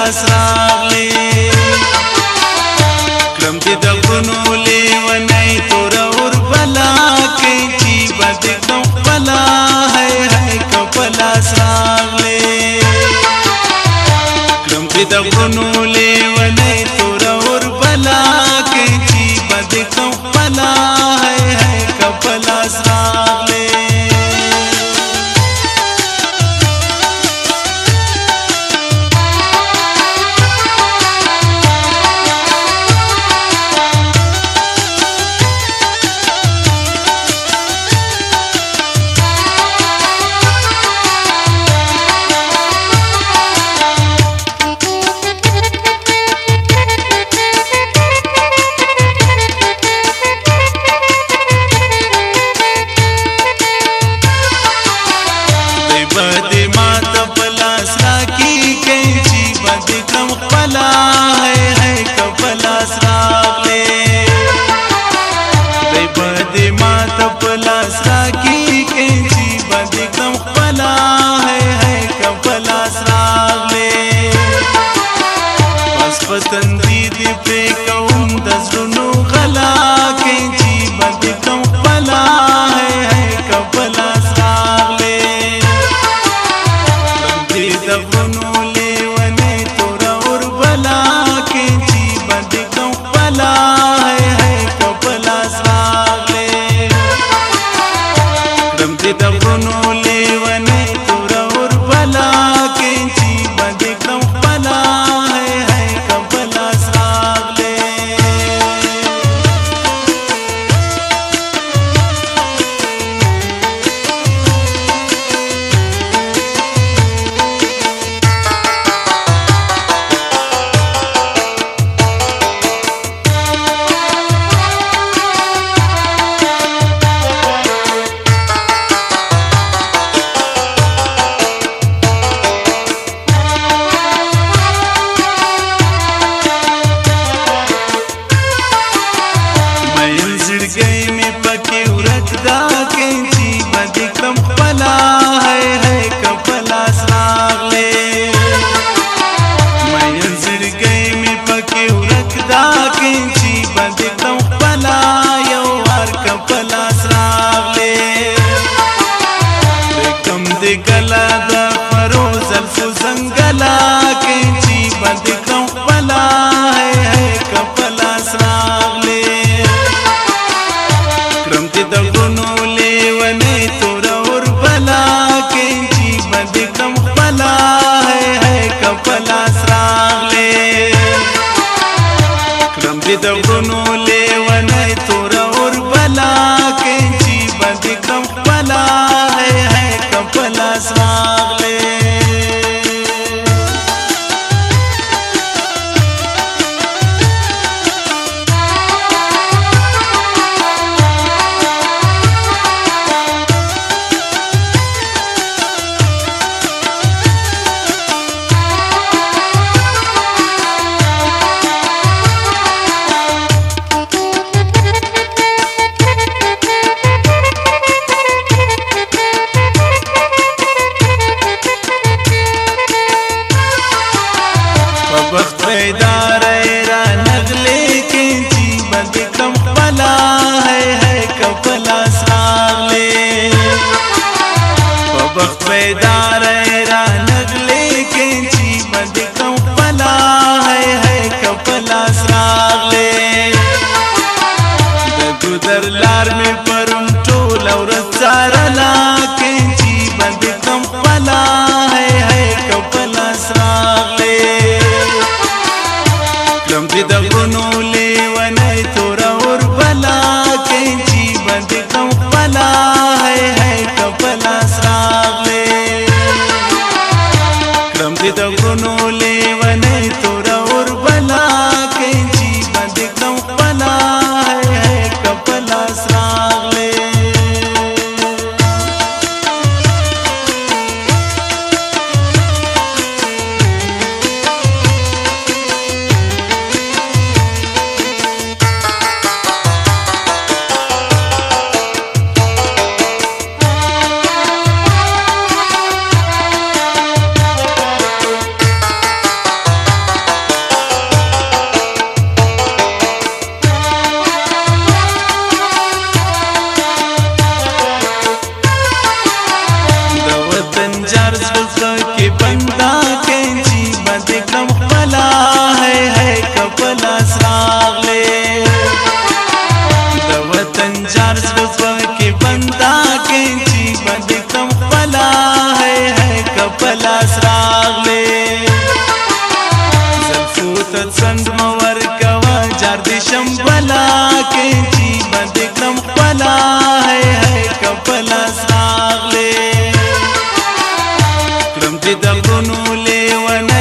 لاس راغلی کړم دې د غرونو لیونی توره اور بلا کې چې به دې کړم خپله هی هی که په لاس راغلی کړم دې د غرونو لیونی توره اور بلا کې چې به دې کړم خپله هی هی که په لاس راغلی پتندی دی پری کوم د زړونو غلا کې چې باندې کوم خپلا ہے کبلا راغله باندې د غرونو لیونی تور اور بلا کې چې باندې کوم خپلا ہے کبلا راغله باندې د غرونو لیونی تور اور بلا کې چې باندې کوم خپلا गला दा फरोज अल्फो जंगला के जी बंद कंपला है कंपला सरागले क्रम ते दगुनो लेवने तोरा और बला के जी बंद कंपला है कंपला सरागले क्रम ते दगुनो लेवने तोरा और बला के जी बंद कंपला है कंपला सरागले बेदार रा नगले के जी बंद कंपला है कंपला सरागले बख्त बेदार रा नगले के जी बंद कंपला है कंपला सरागले गुदर लार में परम टोल और चारला के जी बंद कंपला है कंपला सरागले क्रम दे दगुनो लेवने तोरा और बला के जी बंद कंपला है कंपला सरागले क्रम दे दगुनो लेवने तोरा और बला के जी बंद कंपला है कंपला सरागले غرونو لیونه